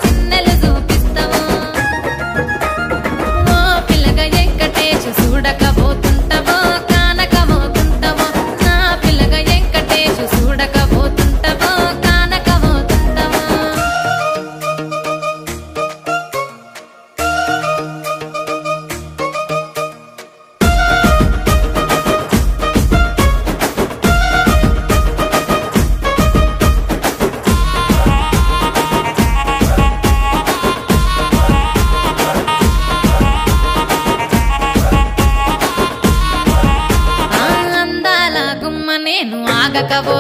సిన్నెలు చూపిస్తావో ఓ పిల్లగా వెంకటేశు చూడకపోతుంటావో కానకపోతుంటావో నా పిల్లగా వెంకటేశు చూడకపోతుంటావో కానకపోతుంటావో అందాల గుమ్మ నేను ఆగకపో